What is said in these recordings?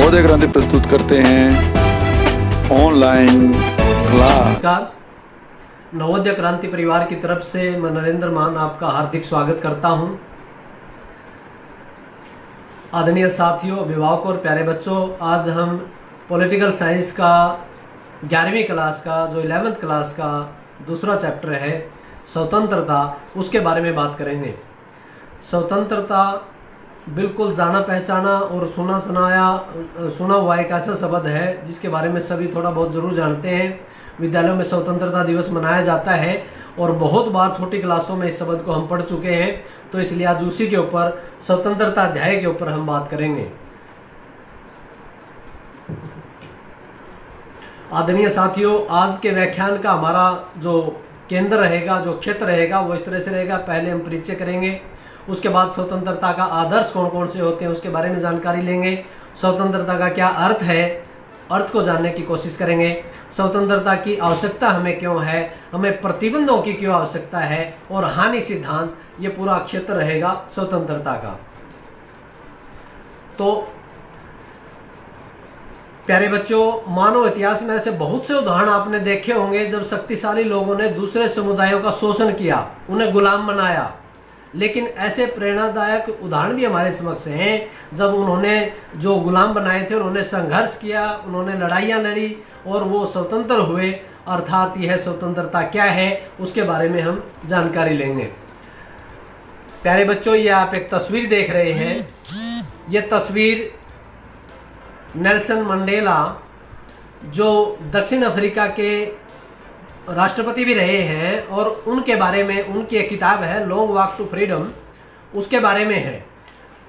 नवोदय क्रांति प्रस्तुत करते हैं ऑनलाइन क्लास। नमस्कार, नवोदय क्रांति परिवार की तरफ से मैं नरेंद्र मान आपका हार्दिक स्वागत करता हूं। आदरणीय साथियों, अभिभावकों और प्यारे बच्चों, आज हम पॉलिटिकल साइंस का 11वीं क्लास का जो 11th क्लास का दूसरा चैप्टर है स्वतंत्रता, उसके बारे में बात करेंगे। स्वतंत्रता बिल्कुल जाना पहचाना और सुना हुआ एक ऐसा शब्द है जिसके बारे में सभी थोड़ा बहुत जरूर जानते हैं। विद्यालयों में स्वतंत्रता दिवस मनाया जाता है और बहुत बार छोटी क्लासों में इस शब्द को हम पढ़ चुके हैं, तो इसलिए आज उसी के ऊपर स्वतंत्रता अध्याय के ऊपर हम बात करेंगे। आदरणीय साथियों, आज के व्याख्यान का हमारा जो केंद्र रहेगा, जो क्षेत्र रहेगा, वो इस तरह से रहेगा। पहले हम परिचय करेंगे, उसके बाद स्वतंत्रता का आदर्श कौन कौन से होते हैं उसके बारे में जानकारी लेंगे। स्वतंत्रता का क्या अर्थ है, अर्थ को जानने की कोशिश करेंगे। स्वतंत्रता की आवश्यकता हमें क्यों है, हमें प्रतिबंधों की क्यों आवश्यकता है, और हानि सिद्धांत, ये पूरा क्षेत्र रहेगा स्वतंत्रता का। तो प्यारे बच्चों, मानव इतिहास में ऐसे बहुत से उदाहरण आपने देखे होंगे जब शक्तिशाली लोगों ने दूसरे समुदायों का शोषण किया, उन्हें गुलाम बनाया। लेकिन ऐसे प्रेरणादायक उदाहरण भी हमारे समक्ष हैं जब उन्होंने जो गुलाम बनाए थे उन्होंने संघर्ष किया, उन्होंने लड़ाइयाँ लड़ी और वो स्वतंत्र हुए। अर्थात यह स्वतंत्रता क्या है उसके बारे में हम जानकारी लेंगे। प्यारे बच्चों, ये आप एक तस्वीर देख रहे हैं। ये तस्वीर नेल्सन मंडेला, जो दक्षिण अफ्रीका के राष्ट्रपति भी रहे हैं, और उनके बारे में उनकी एक किताब है लॉन्ग वॉक टू फ्रीडम, उसके बारे में है।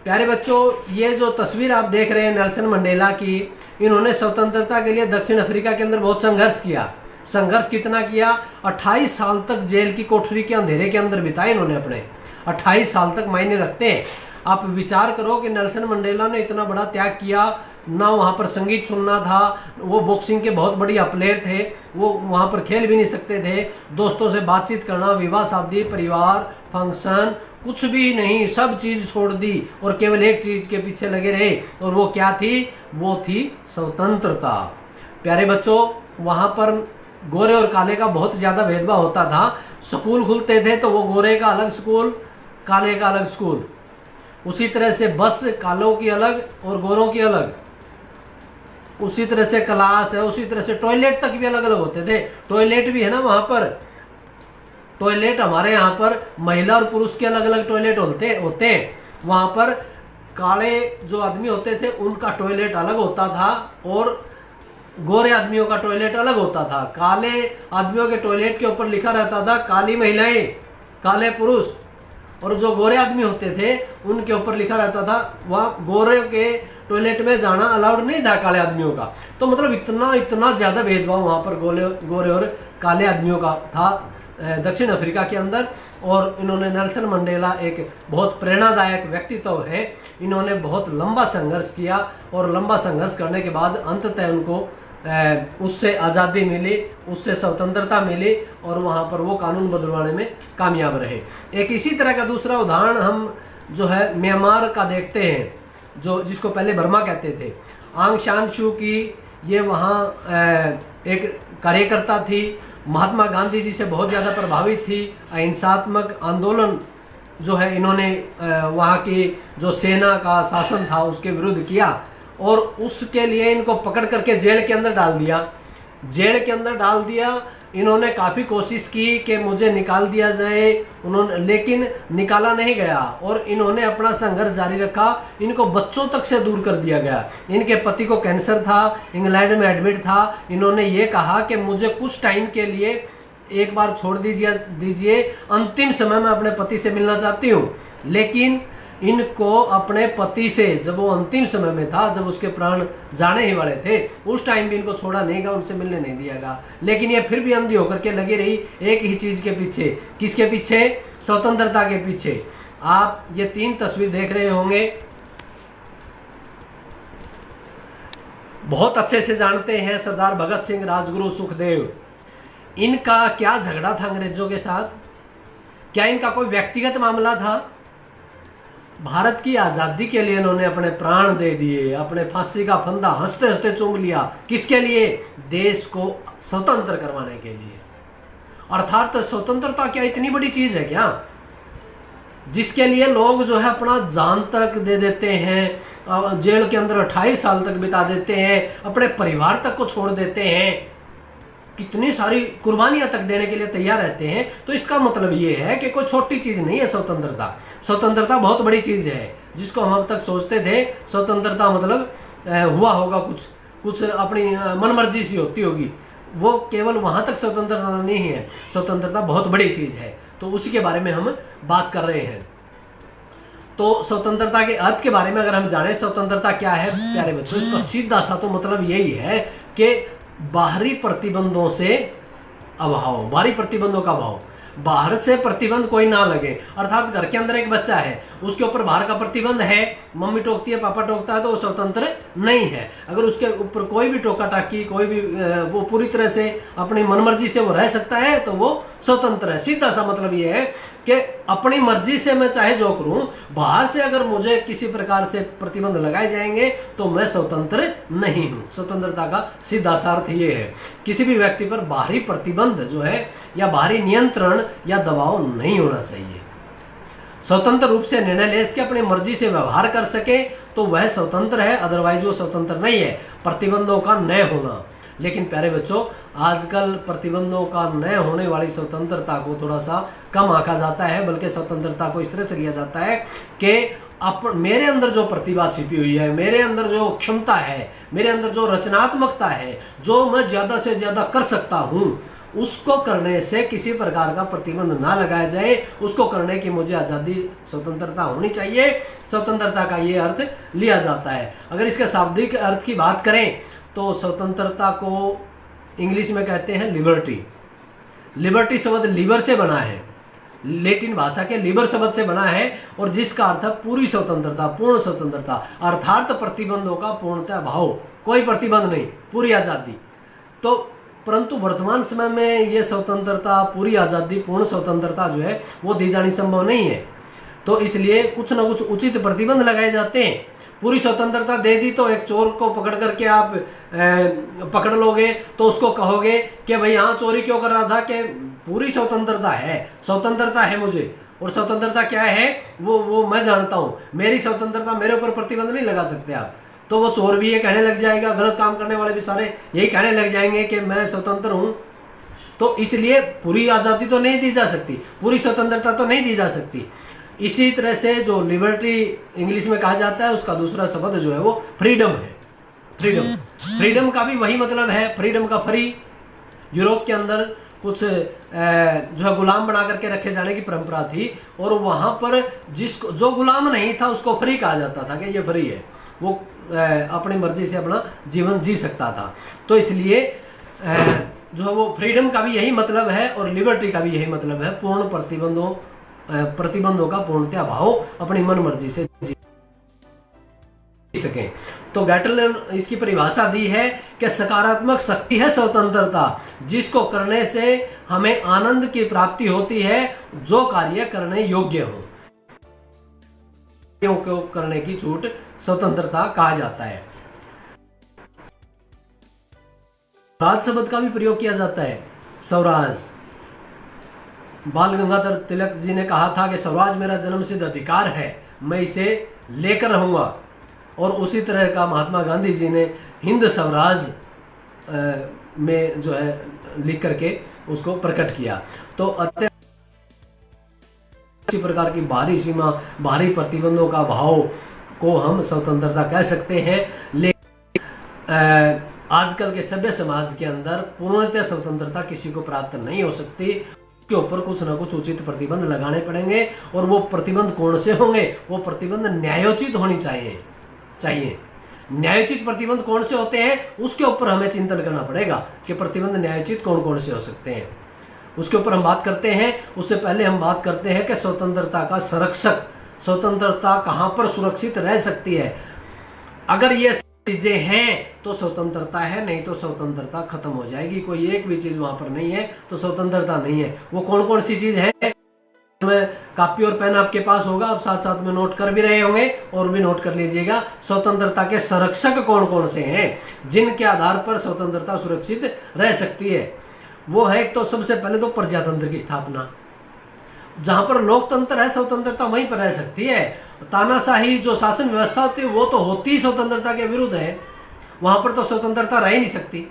प्यारे बच्चों, ये जो तस्वीर आप देख रहे हैं नेल्सन मंडेला की, इन्होंने स्वतंत्रता के लिए दक्षिण अफ्रीका के अंदर बहुत संघर्ष किया। संघर्ष कितना किया? 28 साल तक जेल की कोठरी के अंधेरे के अंदर बिताए इन्होंने अपने। 28 साल तक मायने रखते हैं। आप विचार करो कि नेल्सन मंडेला ने इतना बड़ा त्याग किया, ना वहाँ पर संगीत सुनना था, वो बॉक्सिंग के बहुत बढ़िया प्लेयर थे, वो वहाँ पर खेल भी नहीं सकते थे, दोस्तों से बातचीत करना, विवाह शादी, परिवार, फंक्शन, कुछ भी नहीं, सब चीज़ छोड़ दी और केवल एक चीज़ के पीछे लगे रहे, और वो क्या थी? वो थी स्वतंत्रता। प्यारे बच्चों, वहाँ पर गोरे और काले का बहुत ज़्यादा भेदभाव होता था। स्कूल खुलते थे तो वो गोरे का अलग स्कूल, काले का अलग स्कूल। उसी तरह से बस कालों की अलग और गोरों की अलग। उसी तरह से क्लास है, उसी तरह से टॉयलेट तक भी अलग अलग होते थे। टॉयलेट भी है ना वहाँ पर। टॉयलेट हमारे यहाँ पर महिला और पुरुष के अलग अलग टॉयलेट होते हैं। वहाँ पर काले जो आदमी होते थे उनका टॉयलेट अलग होता था और गोरे आदमियों का टॉयलेट अलग होता था। काले आदमियों के टॉयलेट के ऊपर लिखा रहता था काली महिलाएं, काले पुरुष, और जो गोरे आदमी होते थे उनके ऊपर लिखा रहता था वहाँ गोरे के टॉयलेट में जाना अलाउड नहीं था काले आदमियों का। तो मतलब इतना ज़्यादा भेदभाव वहाँ पर गोरे और काले आदमियों का था दक्षिण अफ्रीका के अंदर। और इन्होंने नेल्सन मंडेला एक बहुत प्रेरणादायक व्यक्तित्व है। इन्होंने बहुत लंबा संघर्ष किया और लंबा संघर्ष करने के बाद अंततः उनको उससे आज़ादी मिली, उससे स्वतंत्रता मिली, और वहाँ पर वो कानून बदलवाने में कामयाब रहे। एक इसी तरह का दूसरा उदाहरण हम जो है म्यांमार का देखते हैं, जो जिसको पहले बर्मा कहते थे। आंग सान सू की, ये वहाँ एक कार्यकर्ता थी, महात्मा गांधी जी से बहुत ज़्यादा प्रभावित थी। अहिंसात्मक आंदोलन जो है इन्होंने वहाँ की जो सेना का शासन था उसके विरुद्ध किया, और उसके लिए इनको पकड़ करके जेल के अंदर डाल दिया। जेल के अंदर डाल दिया। इन्होंने काफ़ी कोशिश की कि मुझे निकाल दिया जाए, लेकिन निकाला नहीं गया, और इन्होंने अपना संघर्ष जारी रखा। इनको बच्चों तक से दूर कर दिया गया। इनके पति को कैंसर था, इंग्लैंड में एडमिट था। इन्होंने ये कहा कि मुझे कुछ टाइम के लिए एक बार छोड़ दीजिए, अंतिम समय में अपने पति से मिलना चाहती हूँ। लेकिन इनको अपने पति से, जब वो अंतिम समय में था, जब उसके प्राण जाने ही वाले थे, उस टाइम भी इनको छोड़ा नहीं गया, उनसे मिलने नहीं दिया गया। लेकिन ये फिर भी अंधी होकर के लगी रही एक ही चीज़ के पीछे। किसके पीछे? स्वतंत्रता के पीछे। आप ये 3 तस्वीर देख रहे होंगे, बहुत अच्छे से जानते हैं सरदार भगत सिंह, राजगुरु सुखदेव। इनका क्या झगड़ा था अंग्रेजों के साथ? क्या इनका कोई व्यक्तिगत मामला था? भारत की आजादी के लिए इन्होंने अपने प्राण दे दिए, अपने फांसी का फंदा हंसते हंसते चूम लिया। किसके लिए? देश को स्वतंत्र करवाने के लिए। अर्थात स्वतंत्रता क्या इतनी बड़ी चीज है क्या, जिसके लिए लोग जो है अपना जान तक दे देते हैं, जेल के अंदर 28 साल तक बिता देते हैं, अपने परिवार तक को छोड़ देते हैं, कितनी सारी कुर्बानियां तक देने के लिए तैयार रहते हैं। तो इसका मतलब ये है कि कोई छोटी चीज नहीं है स्वतंत्रता। स्वतंत्रता बहुत बड़ी चीज है, जिसको हम अब तक सोचते थे स्वतंत्रता मतलब हुआ होगा कुछ अपनी मनमर्जी सी होती होगी, वो केवल वहां तक स्वतंत्रता नहीं है। स्वतंत्रता बहुत बड़ी चीज है, तो उसी के बारे में हम बात कर रहे हैं। तो स्वतंत्रता के अर्थ के बारे में अगर हम जाने, स्वतंत्रता क्या है प्यारे बच्चों, इसका सीधा सा तो मतलब यही है कि बाहरी प्रतिबंधों से अभाव, बाहरी प्रतिबंधों का अभाव, बाहर से प्रतिबंध कोई ना लगे। अर्थात घर के अंदर एक बच्चा है, उसके ऊपर बाहर का प्रतिबंध है, मम्मी टोकती है, पापा टोकता है, तो वो स्वतंत्र नहीं है। अगर उसके ऊपर कोई भी टोका टाकी, कोई भी वो पूरी तरह से अपनी मनमर्जी से वो रह सकता है, तो वो स्वतंत्र है। सीधा सा मतलब ये है कि अपनी मर्जी से मैं चाहे जो करूं, बाहर से अगर मुझे किसी प्रकार से प्रतिबंध लगाए जाएंगे तो मैं स्वतंत्र नहीं हूं। स्वतंत्रता का सीधा सा अर्थ ये है, किसी भी व्यक्ति पर बाहरी प्रतिबंध जो है या बाहरी नियंत्रण या दबाव नहीं होना चाहिए। स्वतंत्र रूप से निर्णय ले सके, अपनी मर्जी से व्यवहार कर सके, तो वह स्वतंत्र है, अदरवाइज वो स्वतंत्र नहीं है। प्रतिबंधों का न होना, लेकिन प्यारे बच्चों आजकल प्रतिबंधों का न होने वाली स्वतंत्रता को थोड़ा सा कम आंका जाता है, बल्कि स्वतंत्रता को इस तरह से लिया जाता है कि मेरे अंदर जो प्रतिभा छिपी हुई है, मेरे अंदर जो क्षमता है, मेरे अंदर जो रचनात्मकता है, जो मैं ज्यादा से ज्यादा कर सकता हूं, उसको करने से किसी प्रकार का प्रतिबंध ना लगाया जाए, उसको करने की मुझे आजादी, स्वतंत्रता होनी चाहिए। स्वतंत्रता का ये अर्थ लिया जाता है। अगर इसके शाब्दिक अर्थ की बात करें तो स्वतंत्रता को इंग्लिश में कहते हैं लिबर्टी। लिबर्टी शब्द लीवर से बना है, लैटिन भाषा के लीबर शब्द से बना है, और जिसका अर्थ है पूरी स्वतंत्रता, पूर्ण स्वतंत्रता, अर्थात प्रतिबंधों का पूर्णतः अभाव, कोई प्रतिबंध नहीं, पूरी आजादी। तो परंतु वर्तमान समय में ये स्वतंत्रता, पूरी आजादी, पूर्ण स्वतंत्रता जो है वो दी जानी संभव नहीं है। तो इसलिए कुछ ना कुछ उचित प्रतिबंध लगाए जाते हैं। पूरी स्वतंत्रता दे दी तो एक चोर को पकड़ करके आप पकड़ लोगे तो उसको कहोगे कि भाई हाँ चोरी क्यों कर रहा था, कि पूरी स्वतंत्रता है, स्वतंत्रता है मुझे, और स्वतंत्रता क्या है वो मैं जानता हूं, मेरी स्वतंत्रता, मेरे ऊपर प्रतिबंध नहीं लगा सकते आप। तो वो चोर भी ये कहने लग जाएगा, गलत काम करने वाले भी सारे यही कहने लग जाएंगे कि मैं स्वतंत्र हूं। तो इसलिए पूरी आजादी तो नहीं दी जा सकती, पूरी स्वतंत्रता तो नहीं दी जा सकती। इसी तरह से जो लिबर्टी इंग्लिश में कहा जाता है, उसका दूसरा शब्द जो है वो फ्रीडम है। फ्रीडम, फ्रीडम का भी वही मतलब है, फ्रीडम का फ्री। यूरोप के अंदर कुछ जो है गुलाम बना करके रखे जाने की परंपरा थी, और वहां पर जिसको जो गुलाम नहीं था उसको फ्री कहा जाता था कि ये फ्री है, वो अपनी मर्जी से अपना जीवन जी सकता था। तो इसलिए जो है वो फ्रीडम का भी यही मतलब है, और लिबर्टी का भी यही मतलब है, पूर्ण प्रतिबंधों का पूर्णतः अभाव, अपनी मन मर्जी से जी सके। तो गैटल ने इसकी परिभाषा दी है कि सकारात्मक शक्ति है स्वतंत्रता, जिसको करने से हमें आनंद की प्राप्ति होती है, जो कार्य करने योग्य हो, को करने की छूट स्वतंत्रता कहा जाता है। स्वराज शब्द का भी प्रयोग किया जाता है, स्वराज। बाल गंगाधर तिलक जी ने कहा था कि स्वराज मेरा जन्म सिद्ध अधिकार है, मैं इसे लेकर रहूंगा, और उसी तरह का महात्मा गांधी जी ने हिंद स्वराज में जो है लिख करके उसको प्रकट किया। तो इसी प्रकार की बाहरी सीमा, बाहरी प्रतिबंधों का भाव को हम स्वतंत्रता कह सकते हैं। लेकिन आजकल के सभ्य समाज के अंदर पूर्णतः स्वतंत्रता किसी को प्राप्त नहीं हो सकती, के ऊपर कुछ ना कुछ उचित प्रतिबंध लगाने पड़ेंगे, और वो प्रतिबंध कौन से होंगे, वो प्रतिबंध न्यायोचित होनी चाहिए। न्यायोचित प्रतिबंध कौन से होते हैं, उसके ऊपर हमें चिंतन करना पड़ेगा कि प्रतिबंध न्यायोचित कौन कौन से हो सकते हैं, उसके ऊपर हम बात करते हैं। उससे पहले हम बात करते हैं कि स्वतंत्रता का संरक्षक, स्वतंत्रता कहां पर सुरक्षित रह सकती है। अगर ये चीजें हैं तो स्वतंत्रता है, नहीं तो स्वतंत्रता खत्म हो जाएगी। कोई एक भी चीज वहां पर नहीं है तो स्वतंत्रता नहीं है। वो कौन कौन सी चीज है, में कॉपी और पेन आपके पास होगा, आप साथ साथ में नोट कर भी रहे होंगे और भी नोट कर लीजिएगा। स्वतंत्रता के संरक्षक कौन कौन से हैं जिनके आधार पर स्वतंत्रता सुरक्षित रह सकती है? वो है एक तो सबसे पहले तो प्रजातंत्र की स्थापना। जहां पर लोकतंत्र है स्वतंत्रता वहीं पर रह सकती है। तानाशाही जो शासन व्यवस्था होती है वो तो होती ही स्वतंत्रता के विरुद्ध है, वहां पर तो स्वतंत्रता रह ही नहीं सकती।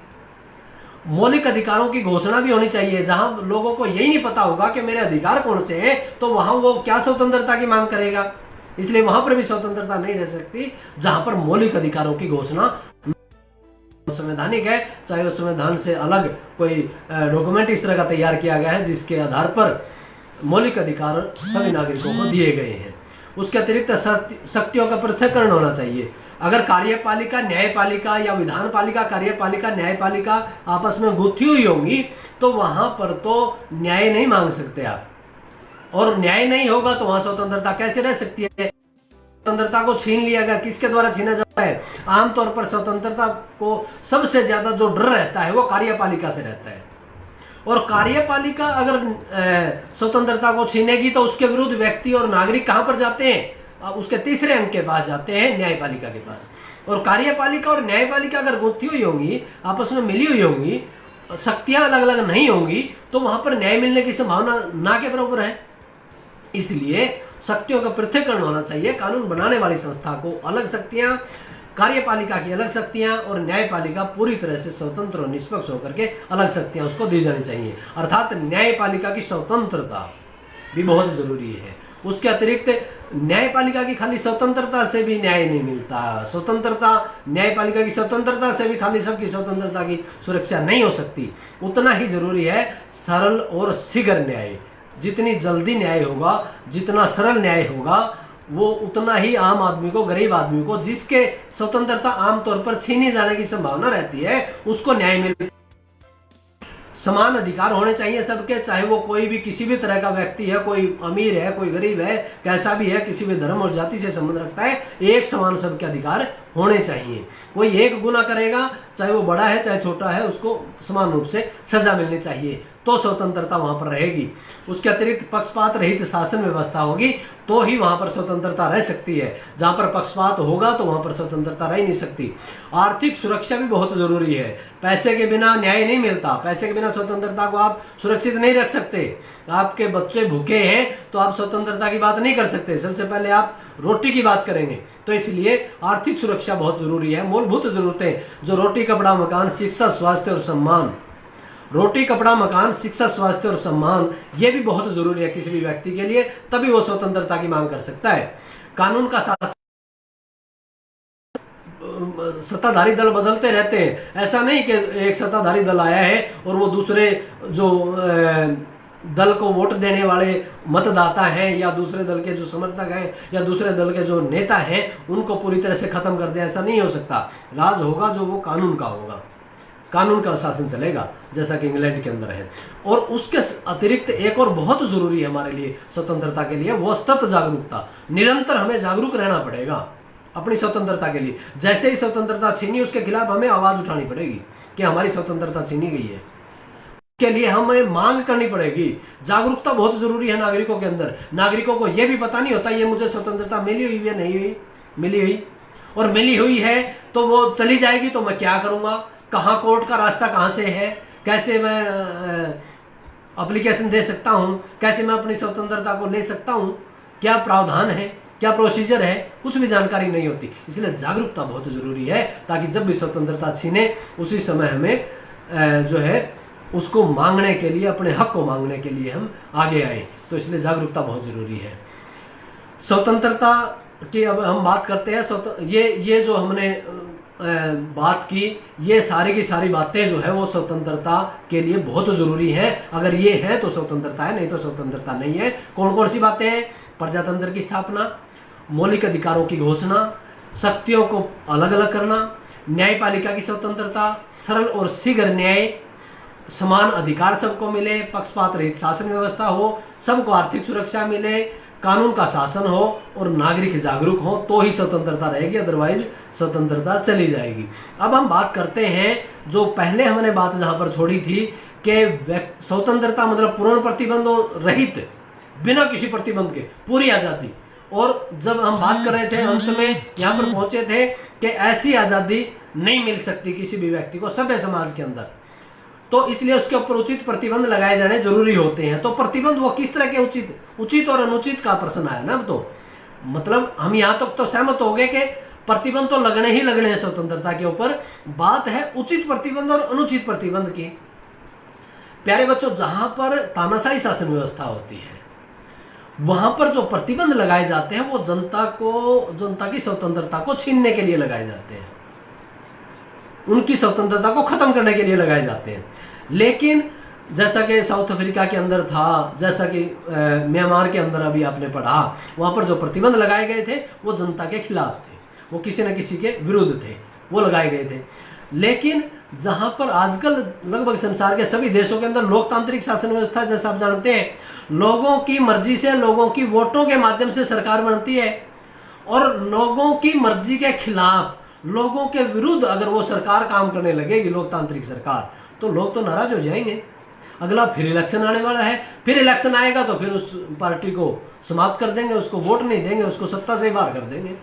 मौलिक अधिकारों की घोषणा भी होनी चाहिए। जहां लोगों को यही नहीं पता होगा कि मेरे अधिकार कौन से हैं, तो वहां वो क्या स्वतंत्रता की मांग करेगा? इसलिए वहां पर भी स्वतंत्रता नहीं रह सकती जहां पर मौलिक अधिकारों की घोषणा संवैधानिक है, चाहे वो संविधान से अलग कोई डॉक्यूमेंट इस तरह का तैयार किया गया है जिसके आधार पर मौलिक अधिकार सभी नागरिकों को दिए गए हैं। उसके अतिरिक्त शक्तियों का पृथक्करण होना चाहिए। अगर कार्यपालिका न्यायपालिका या विधान पालिका कार्यपालिका न्यायपालिका आपस में गुथी हुई होंगी तो वहां पर तो न्याय नहीं मांग सकते आप, और न्याय नहीं होगा तो वहां स्वतंत्रता कैसे रह सकती है? स्वतंत्रता को छीन लिया गया, किसके द्वारा छीना जाता है? आमतौर पर स्वतंत्रता को सबसे ज्यादा जो डर रहता है वो कार्यपालिका से रहता है, और कार्यपालिका अगर स्वतंत्रता को छीनेगी तो उसके विरुद्ध व्यक्ति और नागरिक कहां पर जाते हैं? अब उसके तीसरे अंक के पास जाते हैं, न्यायपालिका के पास। और कार्यपालिका और न्यायपालिका अगर गुथी हुई होंगी, आपस में मिली हुई होंगी, शक्तियां अलग अलग नहीं होंगी, तो वहां पर न्याय मिलने की संभावना ना के बराबर है। इसलिए शक्तियों का पृथक्करण होना चाहिए। कानून बनाने वाली संस्था को अलग शक्तियां, कार्यपालिका की अलग शक्तियां, और न्यायपालिका पूरी तरह से स्वतंत्र और निष्पक्ष होकर के अलग शक्तियां उसको दी जानी चाहिए। अर्थात न्यायपालिका की स्वतंत्रता भी बहुत जरूरी है। उसके अतिरिक्त न्यायपालिका की खाली स्वतंत्रता से भी न्याय नहीं मिलता। स्वतंत्रता, न्यायपालिका की स्वतंत्रता से भी खाली सबकी स्वतंत्रता की सुरक्षा नहीं हो सकती। उतना ही जरूरी है सरल और शीघ्र न्याय। जितनी जल्दी न्याय होगा, जितना सरल न्याय होगा, वो उतना ही आम आदमी को, गरीब आदमी को, जिसके स्वतंत्रता आमतौर पर छीने जाने की संभावना रहती है, उसको न्याय मिल। समान अधिकार होने चाहिए सबके, चाहे वो कोई भी किसी भी तरह का व्यक्ति है, कोई अमीर है, कोई गरीब है, कैसा भी है, किसी भी धर्म और जाति से संबंध रखता है, एक समान सबके अधिकार होने चाहिए। कोई एक गुनाह करेगा, चाहे वो बड़ा है चाहे छोटा है, उसको समान रूप से सजा मिलनी चाहिए, तो स्वतंत्रता वहां पर रहेगी। उसके अतिरिक्त पक्षपात रहित शासन व्यवस्था होगी तो ही वहां पर स्वतंत्रता रह सकती है। जहां पर पक्षपात होगा तो वहां पर स्वतंत्रता रह नहीं सकती। आर्थिक सुरक्षा भी बहुत जरूरी है। पैसे के बिना न्याय नहीं मिलता, पैसे के बिना स्वतंत्रता को आप सुरक्षित नहीं रख सकते। आपके बच्चे भूखे हैं तो आप स्वतंत्रता की बात नहीं कर सकते, सबसे पहले आप रोटी की बात करेंगे। तो इसलिए आर्थिक सुरक्षा बहुत जरूरी है। मूलभूत जरूरतें जो रोटी, कपड़ा, मकान, शिक्षा, स्वास्थ्य और सम्मान, रोटी, कपड़ा, मकान, शिक्षा, स्वास्थ्य और सम्मान, ये भी बहुत जरूरी है किसी भी व्यक्ति के लिए, तभी वो स्वतंत्रता की मांग कर सकता है। कानून का शासन, सत्ताधारी दल बदलते रहते हैं। ऐसा नहीं कि एक सत्ताधारी दल आया है और वो दूसरे जो दल को वोट देने वाले मतदाता हैं या दूसरे दल के जो समर्थक हैं या दूसरे दल के जो नेता हैं उनको पूरी तरह से खत्म कर दे, ऐसा नहीं हो सकता। राज होगा जो वो कानून का होगा, कानून का शासन चलेगा, जैसा कि इंग्लैंड के अंदर है। और उसके अतिरिक्त एक और बहुत जरूरी है हमारे लिए स्वतंत्रता के लिए, वो सतत जागरूकता। निरंतर हमें जागरूक रहना पड़ेगा अपनी स्वतंत्रता के लिए। जैसे ही स्वतंत्रता छीनी उसके खिलाफ हमें आवाज उठानी पड़ेगी कि हमारी स्वतंत्रता छीनी गई है, के लिए हमें मांग करनी पड़ेगी। जागरूकता बहुत जरूरी है नागरिकों के अंदर। नागरिकों को यह भी पता नहीं होता ये मुझे स्वतंत्रता मिली हुई है, नहीं हुई, मिली हुई, और मिली हुई है तो वो चली जाएगी तो मैं क्या करूंगा, कहाँ कोर्ट का रास्ता कहाँ से है, कैसे मैं एप्लीकेशन दे सकता हूँ, कैसे मैं अपनी स्वतंत्रता को ले सकता हूँ, क्या प्रावधान है, क्या प्रोसीजर है, कुछ भी जानकारी नहीं होती। इसलिए जागरूकता बहुत जरूरी है ताकि जब भी स्वतंत्रता छीने उसी समय हमें जो है उसको मांगने के लिए, अपने हक को मांगने के लिए हम आगे आए। तो इसलिए जागरूकता बहुत जरूरी है। स्वतंत्रता की अब हम बात करते हैं। ये जो हमने बात की, ये सारी की सारी बातें जो है वो स्वतंत्रता के लिए बहुत जरूरी है। अगर ये है तो स्वतंत्रता है, नहीं तो स्वतंत्रता नहीं है। कौन कौन सी बातें हैं? प्रजातंत्र की स्थापना, मौलिक अधिकारों की घोषणा, शक्तियों को अलग अलग करना, न्यायपालिका की स्वतंत्रता, सरल और शीघ्र न्याय, समान अधिकार सबको मिले, पक्षपात रहित शासन व्यवस्था हो, सबको आर्थिक सुरक्षा मिले, कानून का शासन हो और नागरिक जागरूक हो, तो ही स्वतंत्रता रहेगी, अदरवाइज स्वतंत्रता चली जाएगी। अब हम बात करते हैं जो पहले हमने बात जहां पर छोड़ी थी कि स्वतंत्रता मतलब पूर्ण प्रतिबंध रहित बिना किसी प्रतिबंध के पूरी आजादी। और जब हम बात कर रहे थे अंत में यहाँ पर पहुंचे थे कि ऐसी आजादी नहीं मिल सकती किसी भी व्यक्ति को सभ्य समाज के अंदर, तो इसलिए उसके ऊपर उचित प्रतिबंध लगाए जाने जरूरी होते हैं। तो प्रतिबंध वो किस तरह के उचित और अनुचित का प्रश्न आया ना। अब तो मतलब हम यहाँ तक तो सहमत हो गए कि प्रतिबंध तो लगने ही लगने हैं स्वतंत्रता के ऊपर। बात है उचित प्रतिबंध और अनुचित प्रतिबंध की। प्यारे बच्चों, जहां पर तानाशाही शासन व्यवस्था होती है वहां पर जो प्रतिबंध लगाए जाते हैं वो जनता की स्वतंत्रता को छीनने के लिए लगाए जाते हैं, उनकी स्वतंत्रता को खत्म करने के लिए लगाए जाते हैं। लेकिन जैसा कि साउथ अफ्रीका के अंदर था, जैसा कि म्यांमार के अंदर अभी आपने पढ़ा, वहां पर जो प्रतिबंध लगाए गए थे वो जनता के खिलाफ थे, वो किसी न किसी के विरुद्ध थे, वो लगाए गए थे। लेकिन जहां पर आजकल लगभग संसार के सभी देशों के अंदर लोकतांत्रिक शासन व्यवस्था, जैसा आप जानते हैं, लोगों की मर्जी से, लोगों की वोटों के माध्यम से सरकार बनती है, और लोगों की मर्जी के खिलाफ, लोगों के विरुद्ध अगर वो सरकार काम करने लगेगी, लोकतांत्रिक सरकार, तो लोग तो नाराज हो जाएंगे। अगला फिर इलेक्शन आने वाला है, फिर इलेक्शन आएगा तो फिर उस पार्टी को समाप्त कर देंगे, उसको वोट नहीं देंगे, उसको सत्ता से बाहर कर देंगे।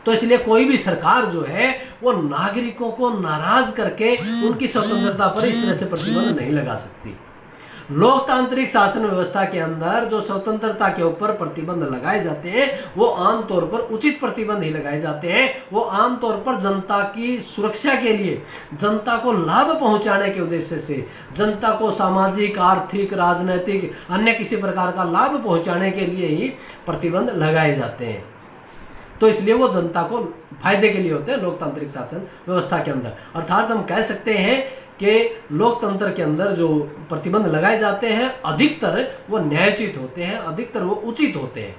तो इसलिए कोई भी सरकार जो है वो नागरिकों को नाराज करके उनकी स्वतंत्रता पर इस तरह से प्रतिबंध नहीं लगा सकती। लोकतांत्रिक शासन व्यवस्था के अंदर जो स्वतंत्रता के ऊपर प्रतिबंध लगाए जाते हैं वो आमतौर पर उचित प्रतिबंध ही लगाए जाते हैं। वो आमतौर पर जनता की सुरक्षा के लिए, जनता को लाभ पहुंचाने के उद्देश्य से, जनता को सामाजिक, आर्थिक, राजनीतिक, अन्य किसी प्रकार का लाभ पहुंचाने के लिए ही प्रतिबंध लगाए जाते हैं। तो इसलिए वो जनता को फायदे के लिए होते हैं लोकतांत्रिक शासन व्यवस्था के अंदर। अर्थात हम कह सकते हैं कि लोकतंत्र के अंदर जो प्रतिबंध लगाए जाते हैं अधिकतर वो न्यायोचित होते हैं, अधिकतर वो उचित होते हैं।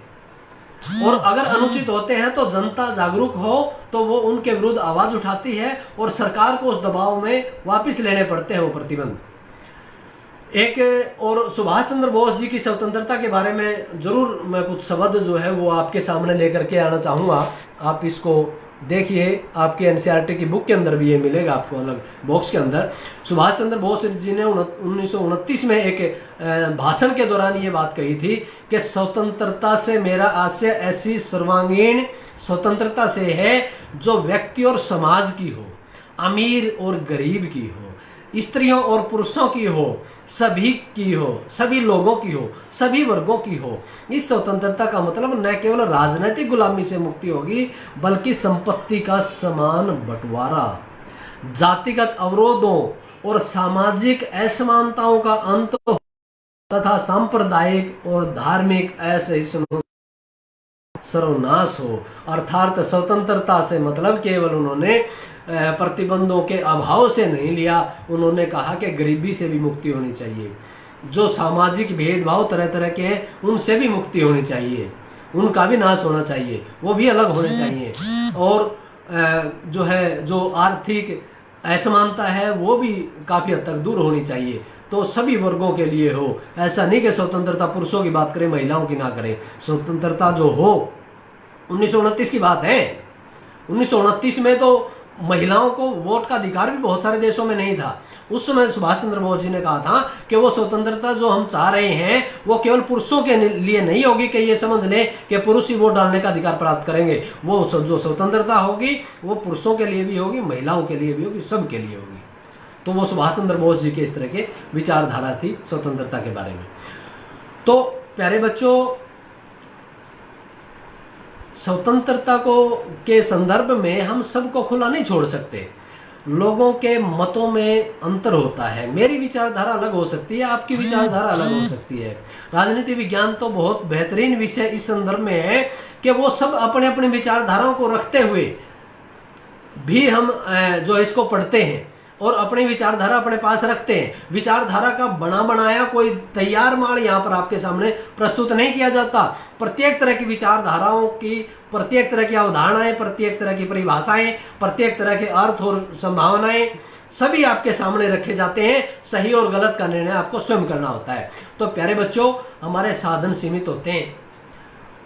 और अगर अनुचित होते हैं तो जनता जागरूक हो तो वो उनके विरुद्ध आवाज उठाती है और सरकार को उस दबाव में वापस लेने पड़ते हैं वो प्रतिबंध। एक और सुभाष चंद्र बोस जी की स्वतंत्रता के बारे में जरूर मैं कुछ शब्द जो है वो आपके सामने लेकर के आना चाहूँगा। आप इसको देखिए, आपके एनसीईआरटी की बुक के अंदर भी ये मिलेगा आपको, अलग बॉक्स के अंदर। सुभाष चंद्र बोस जी ने 1929 में एक भाषण के दौरान ये बात कही थी कि स्वतंत्रता से मेरा आशय ऐसी सर्वांगीण स्वतंत्रता से है जो व्यक्ति और समाज की हो, अमीर और गरीब की हो, स्त्रियों और पुरुषों की हो, सभी की हो, सभी लोगों की हो, सभी वर्गों की हो। इस स्वतंत्रता का मतलब न केवल राजनीतिक गुलामी से मुक्ति होगी बल्कि संपत्ति का समान बंटवारा, जातिगत अवरोधों और सामाजिक असमानताओं का अंत तथा सांप्रदायिक और धार्मिक असहिष्णुता सर्वनाश हो। अर्थात स्वतंत्रता से मतलब केवल उन्होंने प्रतिबंधों के अभाव से नहीं लिया, उन्होंने कहा कि गरीबी से भी मुक्ति होनी चाहिए, जो सामाजिक भेदभाव तरह तरह के हैं उनसे भी मुक्ति होनी चाहिए, उनका भी नाश होना चाहिए, वो भी अलग होने चाहिए, और जो है जो आर्थिक असमानता है वो भी काफी हद तक दूर होनी चाहिए। तो सभी वर्गों के लिए हो, ऐसा नहीं कि स्वतंत्रता पुरुषों की बात करें महिलाओं की ना करें। स्वतंत्रता जो हो 1929 की बात है, 1929 में तो महिलाओं को वोट का अधिकार भी बहुत सारे देशों में नहीं था। उस समय सुभाष चंद्र बोस जी ने कहा था कि वो स्वतंत्रता जो हम चाह रहे हैं वो केवल पुरुषों के लिए नहीं होगी कि ये समझ लें कि पुरुष ही वोट डालने का अधिकार प्राप्त करेंगे। वो जो स्वतंत्रता होगी वो पुरुषों के लिए भी होगी, महिलाओं के लिए भी होगी, सबके लिए होगी। तो वो सुभाष चंद्र बोस जी के इस तरह के विचारधारा थी स्वतंत्रता के बारे में। तो प्यारे बच्चों, स्वतंत्रता के संदर्भ में हम सबको खुला नहीं छोड़ सकते। लोगों के मतों में अंतर होता है, मेरी विचारधारा अलग हो सकती है, आपकी विचारधारा अलग हो सकती है। राजनीति विज्ञान तो बहुत बेहतरीन विषय इस संदर्भ में है कि वो सब अपने अपने विचारधाराओं को रखते हुए भी हम जो इसको पढ़ते हैं और अपनी विचारधारा अपने पास रखते हैं। विचारधारा का बना बनाया कोई तैयार माल यहाँ पर आपके सामने प्रस्तुत नहीं किया जाता। प्रत्येक तरह की विचारधाराओं की, प्रत्येक तरह की अवधारणाएं, प्रत्येक तरह की परिभाषाएं, प्रत्येक तरह के अर्थ और संभावनाएं सभी आपके सामने रखे जाते हैं। सही और गलत का निर्णय आपको स्वयं करना होता है। तो प्यारे बच्चों, हमारे साधन सीमित होते हैं,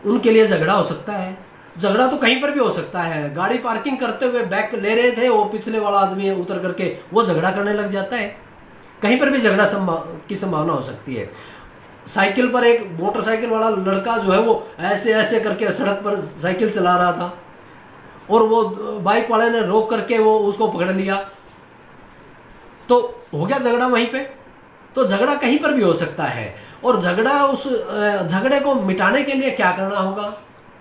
उनके लिए झगड़ा हो सकता है। झगड़ा तो कहीं पर भी हो सकता है। गाड़ी पार्किंग करते हुए बैक ले रहे थे, वो पिछले वाला आदमी उतर करके वो झगड़ा करने लग जाता है। कहीं पर भी झगड़ा की संभावना हो सकती है। साइकिल पर एक मोटरसाइकिल वाला लड़का जो है वो ऐसे ऐसे करके सड़क पर साइकिल चला रहा था और वो बाइक वाले ने रोक करके वो उसको पकड़ लिया, तो हो गया झगड़ा वहीं पे। तो झगड़ा कहीं पर भी हो सकता है, और झगड़ा उस झगड़े को मिटाने के लिए क्या करना होगा,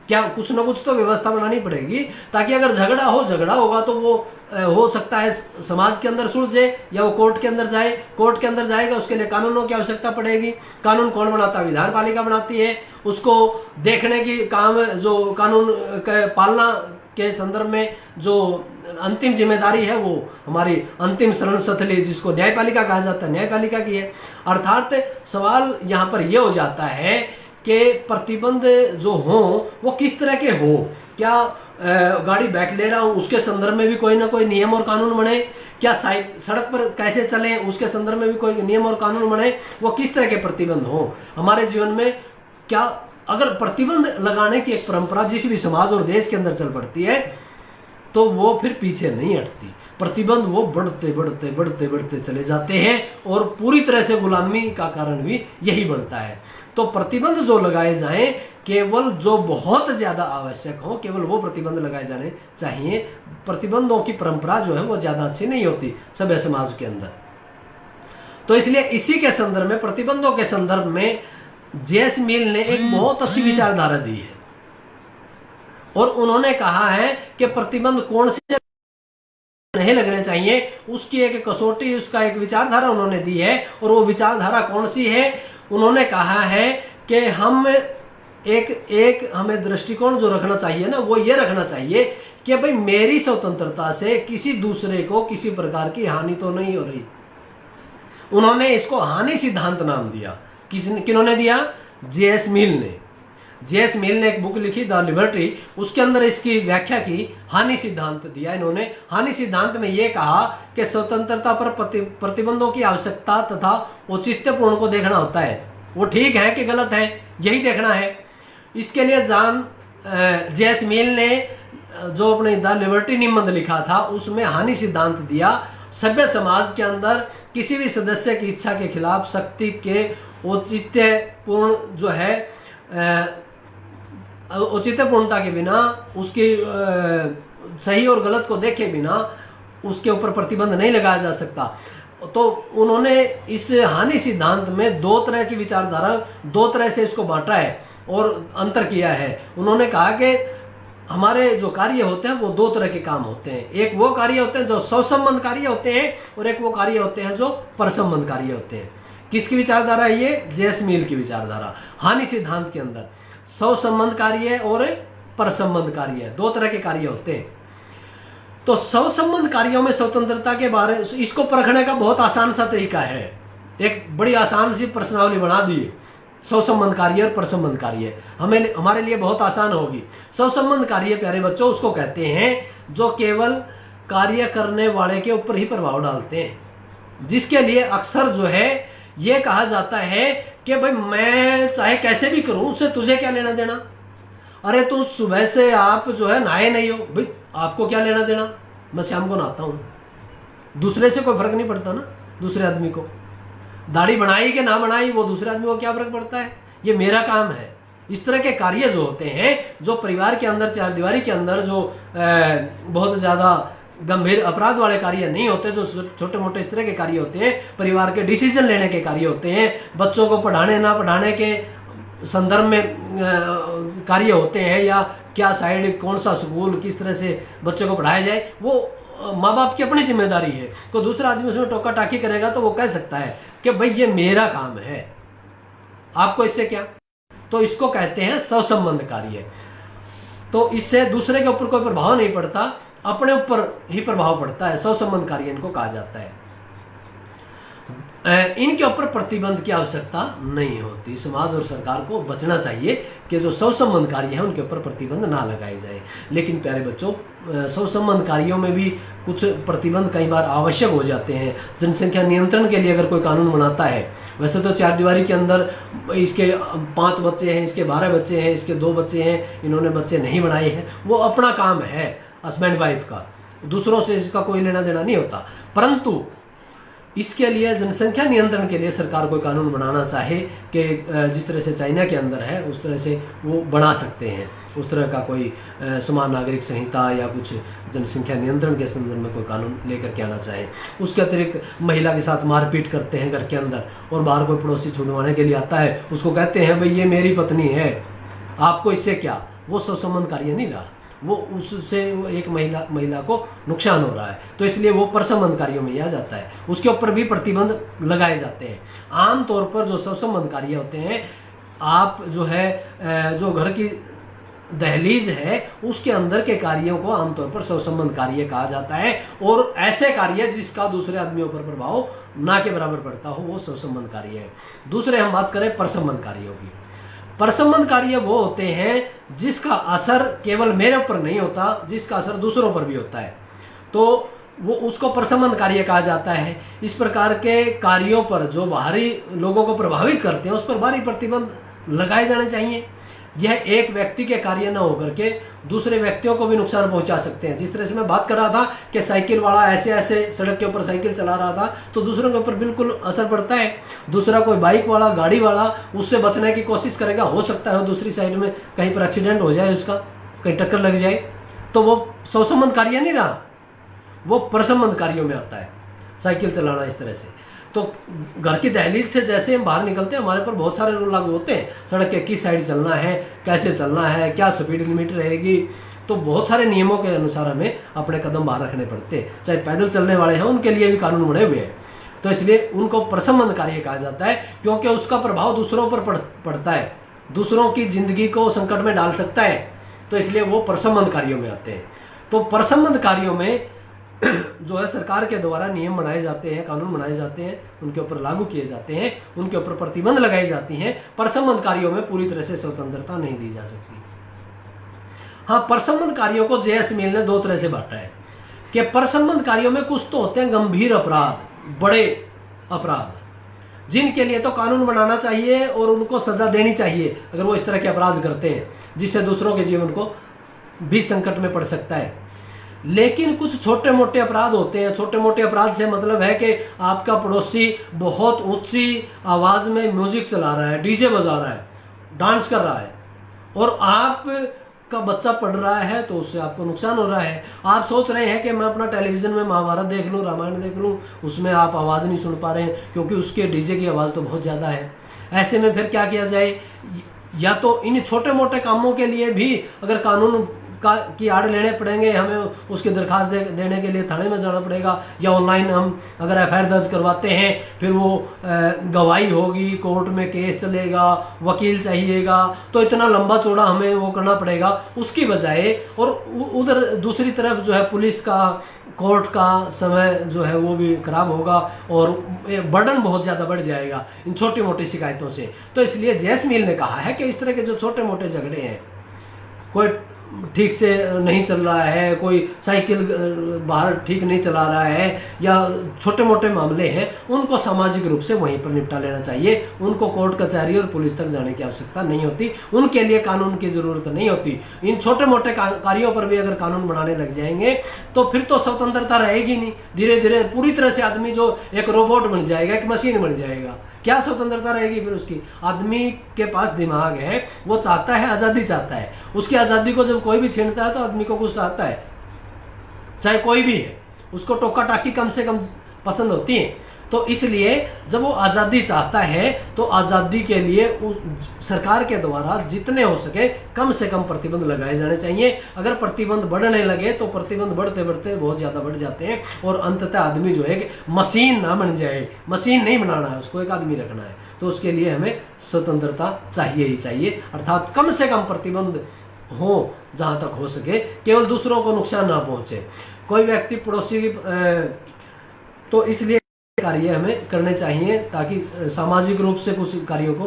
क्या कुछ ना कुछ तो व्यवस्था बनानी पड़ेगी, ताकि अगर झगड़ा होगा तो वो हो सकता है समाज के अंदर सुलझे या वो कोर्ट के अंदर जाए। कोर्ट के अंदर जाएगा, उसके लिए कानूनों की आवश्यकता पड़ेगी। कानून कौन बनाता है? विधान पालिका बनाती है। उसको देखने की काम जो कानून के पालना के संदर्भ में जो अंतिम जिम्मेदारी है वो हमारी अंतिम शरण स्थली जिसको न्यायपालिका कहा जाता है, न्यायपालिका की है। अर्थात सवाल यहाँ पर यह हो जाता है कि प्रतिबंध जो हो वो किस तरह के हो। क्या गाड़ी बैक ले रहा हूं उसके संदर्भ में भी कोई ना कोई नियम और कानून बने, क्या सड़क पर कैसे चले उसके संदर्भ में भी कोई नियम और कानून बने, वो किस तरह के प्रतिबंध हो हमारे जीवन में। क्या अगर प्रतिबंध लगाने की एक परंपरा जिस भी समाज और देश के अंदर चल पड़ती है तो वो फिर पीछे नहीं हटती। प्रतिबंध वो बढ़ते बढ़ते बढ़ते बढ़ते चले जाते हैं और पूरी तरह से गुलामी का कारण भी यही बनता है। तो प्रतिबंध जो लगाए जाएं केवल जो बहुत ज्यादा आवश्यक हो, केवल वो प्रतिबंध लगाए जाने चाहिए। प्रतिबंधों की परंपरा जो है वो ज्यादा अच्छी नहीं होती सभ्य समाज के अंदर। तो इसलिए इसी के संदर्भ में, प्रतिबंधों के संदर्भ में जेएस मिल ने एक बहुत अच्छी विचारधारा दी है और उन्होंने कहा है कि प्रतिबंध कौन से नहीं लगने चाहिए, उसकी एक कसौटी, उसका एक विचारधारा उन्होंने दी है। और वो विचारधारा कौन सी है? उन्होंने कहा है कि हम एक हमें दृष्टिकोण जो रखना चाहिए ना, वो ये रखना चाहिए कि भाई मेरी स्वतंत्रता से किसी दूसरे को किसी प्रकार की हानि तो नहीं हो रही। उन्होंने इसको हानि सिद्धांत नाम दिया। किन्होंने दिया? जेएस मिल ने। जेएस मिल ने एक बुक लिखी द लिबर्टी, उसके अंदर इसकी व्याख्या की, हानि सिद्धांत दिया इन्होंने। हानि सिद्धांत में यह कहा कि स्वतंत्रता पर प्रतिबंधों की आवश्यकता तथा औचित्यपूर्ण को देखना होता है। वो ठीक है कि गलत है, यही देखना है। इसके लिए जेएस मिल ने जो अपने द लिबर्टी निबंध लिखा था उसमें हानि सिद्धांत दिया। सभ्य समाज के अंदर किसी भी सदस्य की इच्छा के खिलाफ शक्ति के औचित्यपूर्ण जो है औचित्यपूर्णता के बिना, उसकी सही और गलत को देखे बिना उसके ऊपर प्रतिबंध नहीं लगाया जा सकता। तो उन्होंने इस हानि सिद्धांत में दो तरह की विचारधारा, दो तरह से इसको बांटा है और अंतर किया है। उन्होंने कहा कि हमारे जो कार्य होते हैं वो दो तरह के काम होते हैं। एक वो कार्य होते हैं जो स्वसंबंध कार्य होते हैं और एक वो कार्य होते हैं जो परसंबंध कार्य होते हैं। किसकी विचारधारा है ये? जेएस मिल की विचारधारा। हानि सिद्धांत के अंदर स्वसंबंध कार्य और परसंबंध कार्य, दो तरह के कार्य होते हैं। तो स्वसंबंध कार्यों में स्वतंत्रता के बारे में इसको परखने का बहुत आसान सा तरीका है। एक बड़ी आसान सी प्रश्नावली बना दी, स्वसंबंध कार्य और परसंबंध कार्य, हमारे लिए बहुत आसान होगी। स्वसंबंध कार्य प्यारे बच्चों उसको कहते हैं जो केवल कार्य करने वाले के ऊपर ही प्रभाव डालते हैं, जिसके लिए अक्सर जो है ये कहा जाता है कि भाई मैं चाहे कैसे भी करूं उससे तुझे क्या लेना देना। अरे तू सुबह से आप जो है नहाए नहीं हो, भाई आपको क्या लेना देना, मैं शाम को नहाता हूं। दूसरे से कोई फर्क नहीं पड़ता ना। दूसरे आदमी को दाढ़ी बनाई कि ना बनाई वो दूसरे आदमी को क्या फर्क पड़ता है, ये मेरा काम है। इस तरह के कार्य जो होते हैं, जो परिवार के अंदर चार दीवारी के अंदर जो बहुत ज्यादा गंभीर अपराध वाले कार्य नहीं होते, जो छोटे मोटे इस तरह के कार्य होते हैं, परिवार के डिसीजन लेने के कार्य होते हैं, बच्चों को पढ़ाने ना पढ़ाने के संदर्भ में कार्य होते हैं, या क्या साइड कौन सा स्कूल किस तरह से बच्चों को पढ़ाया जाए, वो माँ बाप की अपनी जिम्मेदारी है। कोई दूसरा आदमी उसमें टोका टाकी करेगा तो वो कह सकता है कि भाई ये मेरा काम है, आपको इससे क्या। तो इसको कहते हैं स्वसंबंध कार्य। तो इससे दूसरे के ऊपर कोई प्रभाव नहीं पड़ता, अपने ऊपर ही प्रभाव पड़ता है। स्वसंबंध कार्य इनको कहा जाता है। इनके ऊपर प्रतिबंध की आवश्यकता नहीं होती। समाज और सरकार को बचना चाहिए कि जो स्वसंबंध कार्य है उनके ऊपर प्रतिबंध ना लगाए जाए। लेकिन प्यारे बच्चों, स्वसंबंध कार्यों में भी कुछ प्रतिबंध कई बार आवश्यक हो जाते हैं। जनसंख्या नियंत्रण के लिए अगर कोई कानून बनाता है, वैसे तो चार दीवारी के अंदर इसके 5 बच्चे हैं, इसके 12 बच्चे हैं, इसके 2 बच्चे हैं, इन्होंने बच्चे नहीं बनाए हैं, वो अपना काम है हस्बैंड वाइफ का, दूसरों से इसका कोई लेना देना नहीं होता। परंतु इसके लिए जनसंख्या नियंत्रण के लिए सरकार कोई कानून बनाना चाहे कि जिस तरह से चाइना के अंदर है उस तरह से वो बना सकते हैं, उस तरह का कोई समान नागरिक संहिता या कुछ जनसंख्या नियंत्रण के संदर्भ में कोई कानून लेकर के आना चाहे। उसके अतिरिक्त महिला के साथ मारपीट करते हैं घर के अंदर और बाहर कोई पड़ोसी छुड़वाने के लिए आता है, उसको कहते हैं भाई ये मेरी पत्नी है, आपको इससे क्या, वो सब संबंध कार्य नहीं रहा, वो उससे एक महिला को नुकसान हो रहा है, तो इसलिए वो परसंबंध कार्यों में आ जाता है। उसके ऊपर भी प्रतिबंध लगाए जाते हैं। आमतौर पर जो संबंध कार्य होते हैं, आप जो है जो घर की दहलीज है उसके अंदर के कार्यों को आमतौर पर संबंध कार्य कहा जाता है, और ऐसे कार्य जिसका दूसरे आदमियों पर प्रभाव ना के बराबर पड़ता हो वो संबंध कार्य है। दूसरे हम बात करें परसंबंध कार्यों की। परसंबंध कार्य वो होते हैं जिसका असर केवल मेरे ऊपर नहीं होता, जिसका असर दूसरों पर भी होता है, तो वो उसको परसंबंध कार्य कहा जाता है। इस प्रकार के कार्यों पर जो बाहरी लोगों को प्रभावित करते हैं उस पर बाहरी प्रतिबंध लगाए जाने चाहिए। यह एक व्यक्ति के कार्य न होकर के दूसरे व्यक्तियों को भी नुकसान पहुंचा सकते हैं। जिस तरह से मैं बात कर रहा था कि साइकिल वाला ऐसे ऐसे सड़क के ऊपर साइकिल चला रहा था तो दूसरों के ऊपर बिल्कुल असर पड़ता है। दूसरा कोई बाइक वाला, गाड़ी वाला उससे बचने की कोशिश करेगा, हो सकता है दूसरी साइड में कहीं पर एक्सीडेंट हो जाए, उसका कहीं टक्कर लग जाए, तो वो संबंध कार्य नहीं रहा, वो परसंबंध कार्यों में आता है साइकिल चलाना। इस तरह से तो घर की दहलीज से जैसे हम बाहर निकलते हैं हमारे पर बहुत सारे रूल लागू होते हैं, सड़क के किस साइड चलना है, कैसे चलना है, क्या स्पीड लिमिट रहेगी, तो बहुत सारे नियमों के अनुसार हमें अपने कदम बाहर रखने पड़ते हैं। चाहे पैदल चलने वाले हैं उनके लिए भी कानून बने हुए हैं, तो इसलिए उनको परसंबंध कार्य कहा जाता है, क्योंकि उसका प्रभाव दूसरों पर पड़ता है, दूसरों की जिंदगी को संकट में डाल सकता है, तो इसलिए वो परसंबंध कार्यों में आते हैं। तो परसंबंध कार्यों में जो है सरकार के द्वारा नियम बनाए जाते हैं, कानून बनाए जाते हैं, उनके ऊपर लागू किए जाते हैं, उनके ऊपर प्रतिबंध लगाई जाती हैं। परसंबंध कार्यों में पूरी तरह से स्वतंत्रता नहीं दी जा सकती। हाँ, परसंबंध कार्यों को जे.एस. मिल ने दो तरह से बांटा है कि परसंबंध कार्यों में कुछ तो होते हैं गंभीर अपराध, बड़े अपराध, जिनके लिए तो कानून बनाना चाहिए और उनको सजा देनी चाहिए अगर वो इस तरह के अपराध करते हैं जिससे दूसरों के जीवन को भी संकट में पड़ सकता है। लेकिन कुछ छोटे मोटे अपराध होते हैं। छोटे मोटे अपराध से मतलब है कि आपका पड़ोसी बहुत ऊंची आवाज में म्यूजिक चला रहा है, डीजे बजा रहा है, डांस कर रहा है, और आप का बच्चा पढ़ रहा है तो उससे आपको नुकसान हो रहा है। आप सोच रहे हैं कि मैं अपना टेलीविजन में महाभारत देख लूं, रामायण देख लूं, उसमें आप आवाज़ नहीं सुन पा रहे हैं क्योंकि उसके डीजे की आवाज़ तो बहुत ज़्यादा है। ऐसे में फिर क्या किया जाए? या तो इन छोटे मोटे कामों के लिए भी अगर कानून की आड़ लेने पड़ेंगे, हमें उसकी दरखास्त देने के लिए थाने में जाना पड़ेगा, या ऑनलाइन हम अगर एफआईआर दर्ज करवाते हैं फिर वो गवाही होगी, कोर्ट में केस चलेगा, वकील चाहिएगा, तो इतना लंबा चौड़ा हमें वो करना पड़ेगा उसकी बजाय। और उधर दूसरी तरफ जो है पुलिस का, कोर्ट का समय जो है वो भी खराब होगा और बर्डन बहुत ज़्यादा बढ़ जाएगा इन छोटी मोटी शिकायतों से। तो इसलिए जे.एस. मिल ने कहा है कि इस तरह के जो छोटे मोटे झगड़े हैं, कोई ठीक से नहीं चल रहा है, कोई साइकिल बाहर ठीक नहीं चला रहा है, या छोटे मोटे मामले हैं, उनको सामाजिक रूप से वहीं पर निपटा लेना चाहिए। उनको कोर्ट कचहरी और पुलिस तक जाने की आवश्यकता नहीं होती, उनके लिए कानून की जरूरत नहीं होती। इन छोटे मोटे कार्यों पर भी अगर कानून बनाने लग जाएंगे तो फिर तो स्वतंत्रता रहेगी नहीं। धीरे धीरे पूरी तरह से आदमी जो एक रोबोट बन जाएगा, एक मशीन बन जाएगा, क्या स्वतंत्रता रहेगी फिर उसकी? आदमी के पास दिमाग है, वो चाहता है, आज़ादी चाहता है। उसकी आज़ादी को जब कोई भी छीनता है तो आदमी को गुस्सा आता है, चाहे कोई भी है, उसको टोका टाकी कम से कम पसंद होती है। तो इसलिए जब वो आज़ादी चाहता है तो आज़ादी के लिए सरकार के द्वारा जितने हो सके कम से कम प्रतिबंध लगाए जाने चाहिए। अगर प्रतिबंध बढ़ने लगे तो प्रतिबंध बढ़ते बढ़ते बहुत ज़्यादा बढ़ जाते हैं और अंततः आदमी जो है कि मशीन ना बन जाए। मशीन नहीं बनाना है, उसको एक आदमी रखना है, तो उसके लिए हमें स्वतंत्रता चाहिए ही चाहिए। अर्थात कम से कम प्रतिबंध हो जहाँ तक हो सके, केवल दूसरों को नुकसान ना पहुँचे। कोई व्यक्ति पड़ोसी की तो इसलिए कार्य हमें करने चाहिए ताकि सामाजिक रूप से कुछ कार्यों को,